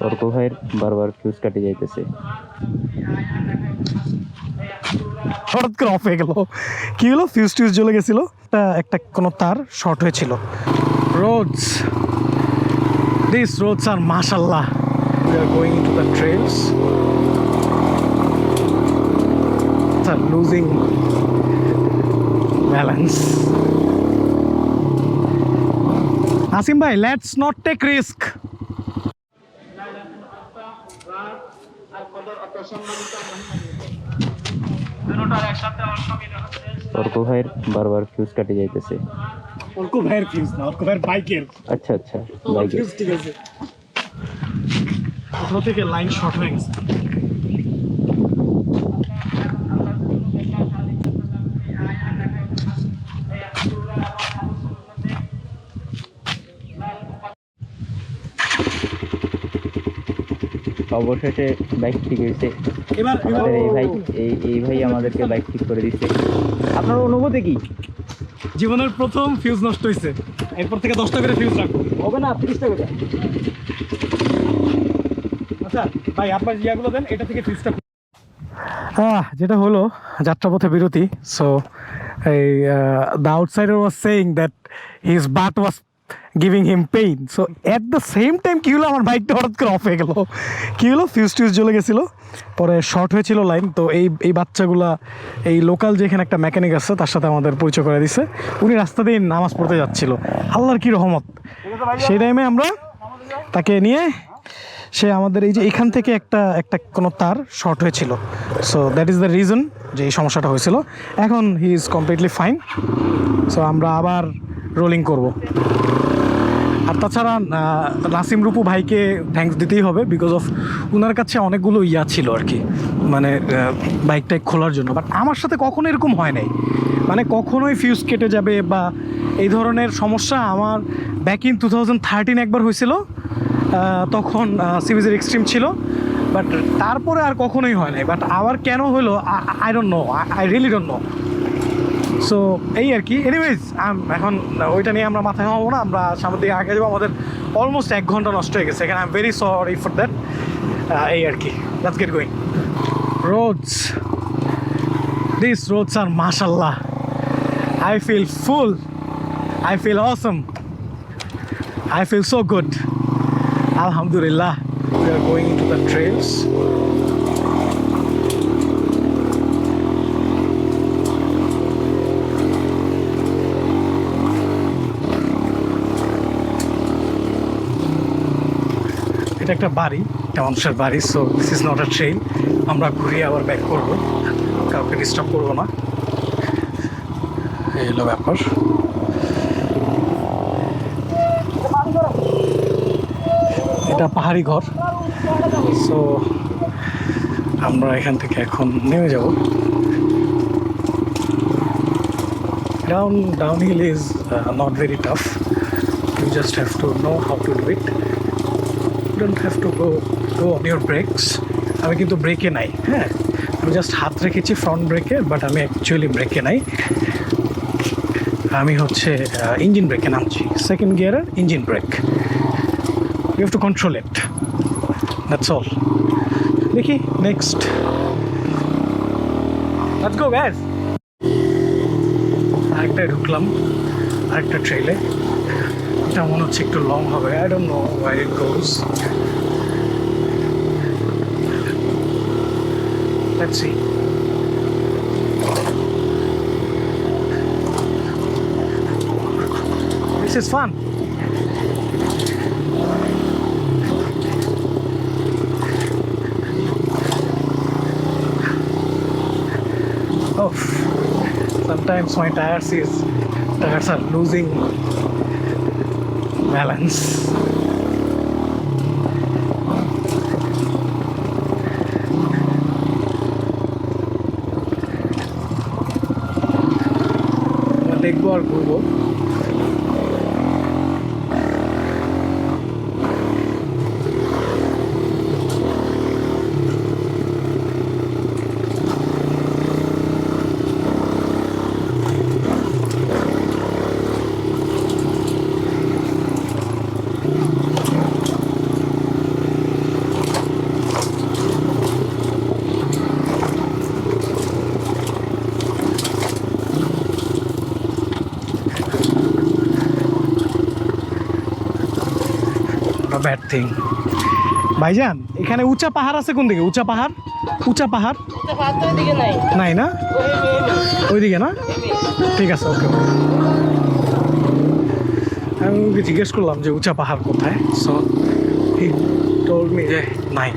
অর্ক ভাইয়ের বারবার ফিউজ কাটে যাইতেছে। হঠাৎ করে অফ হয়ে গেল, কি হলো? ফিউজ টিউজ জ্বলে গেছিল, একটা কোনো তার শর্ট হয়েছিল। রোডস, দিস রোডস আর মাশাআল্লাহ, we are going into the trails, are losing balance. Asim bhai, let's not take risk. Arka ভাইয়ের বারবার ফিউজ কাটে যাইতেছে। অর্ক ভাইয়ের ফিউজ না, অর্ক ভাইয়ের বাইকের। আচ্ছা আচ্ছা, বাইকের ফিউজ ঠিক আছে, কোথাও থেকে লাইন শর্ট হয়ে গেছে। অবশেষে বাইক ঠিক হয়েছে। এবার আমাদের এই ভাই আমাদেরকে বাইক ঠিক করে দিচ্ছে। আপনার অনুভূতি কি? জীবনের প্রথম ফিউজ নষ্ট হয়েছে, এরপর থেকে 10টা করে ফিউজ রাখবো। হবে না 30টা করে। আচ্ছা ভাই, আপনার ইয়াগুলো দেন, এটা থেকে ফিউজটা। যেটা হলো যাত্রাপথে বিরতি। সো এই the outsider was saying that his but was giving him pain. So at the same time কী হলো, আমার বাইকটা হঠাৎ করে অফ হয়ে গেল। কী হলো? ফিউজ টিউজ জ্বলে গেছিলো, পরে শর্ট হয়েছিল লাইন। তো এই বাচ্চাগুলা, এই লোকাল যেখানে একটা মেকানিক আছে তার সাথে আমাদের পরিচয় করে দিছে। উনি রাস্তা দিয়ে নামাজ পড়তে যাচ্ছিল, আল্লাহর কী রহমত। সেই টাইমে আমরা তাকে নিয়ে, সে আমাদের এই যে এখান থেকে একটা কোনো তার শর্ট হয়েছিল। So that is the reason যে এই সমস্যাটা হয়েছিল। এখন he is completely fine. So আমরা আবার রোলিং করব। আর তাছাড়া নাসিম রূপু ভাইকে থ্যাঙ্কস দিতেই হবে, বিকজ অফ ওনার কাছে অনেকগুলো ইয়া ছিল আর কি, মানে বাইকটা খোলার জন্য। বাট আমার সাথে কখনো এরকম হয় নাই, মানে কখনোই ফিউজ কেটে যাবে বা এই ধরনের সমস্যা আমার ব্যাক ইন 2013 একবার হয়েছিল, তখন সিরিজের এক্সট্রিম ছিল। বাট তারপরে আর কখনোই হয় নাই। বাট আবার কেন হলো I don't know, I really don't know. So এই আর কি। এনিওয়েজ, এখন ওইটা নিয়ে আমরা মাথায় হবো না, আমরা সামনের দিকে আগে যাবো। আমাদের অলমোস্ট 1 ঘন্টা নষ্ট হয়ে গেছে এখানে। I am very sorry for that. এই আর কি, let's get going. Roads, this roads are মাশাআল্লাহ, I feel full, I feel awesome, I feel so good. Alhamdulillah, we are going into the trails. এটা একটা বাড়ি, একটা মানুষের বাড়ি। So this is not a train. আমরা ঘুরিয়ে আবার ব্যাক করবো, কাউকে ডিস্টার্ব করবো না। এই হলো ব্যাপার। এটা পাহাড়ি ঘর। সো আমরা এখান থেকে এখন নেমে যাব। Downhill is not very tough. You just have to know how to do it. You don't have to go on your brakes. আমি কিন্তু ব্রেকে নাই, হ্যাঁ, আমি জাস্ট হাত রেখেছি ফ্রন্ট ব্রেকে, বাট আমি অ্যাকচুয়ালি ব্রেকে নাই। আমি হচ্ছে ইঞ্জিন ব্রেকে নামছি, সেকেন্ড গিয়ারের engine brake. You have to control it. That's all. দেখি নেক্সট, let's go guys. আরেকটায় ঢুকলাম, আরেকটা ট্রেলে। এটা মনে হচ্ছে একটু লং হবে, I don't know where it goes. Let's see. This is fun. Oh, sometimes my tires are losing balance. দেখবো আর ঘুরবো। থিং। ভাইজান এখানে উঁচা পাহাড় আছে কোন দিকে? উঁচা পাহাড় নাই না? ওইদিকে না? ঠিক আছে, ওকে। আমি ওকে জিজ্ঞেস করলাম যে উঁচা পাহাড় কোথায়, সো হি টোল্ড মি যে নাই।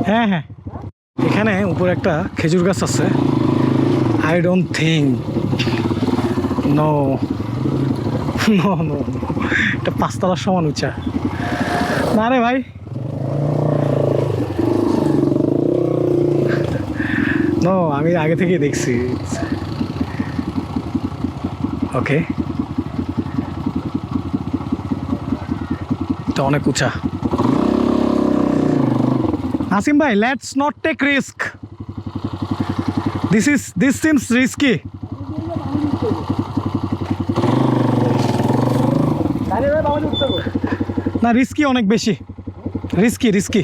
হ্যাঁ হ্যাঁ, এখানে উপরে একটা খেজুর গাছ আছে। I don't think, no no no, এটা 5 তলার সমান উঁচা না রে ভাই। নো, আমি আগে থেকেই দেখছি। ওকে, এটা অনেক উঁচা। নাসিম ভাই, let's not take risk, this seems risky. না, রিস্কি অনেক বেশি, risky.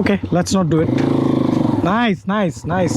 Okay, let's not do it. Nice.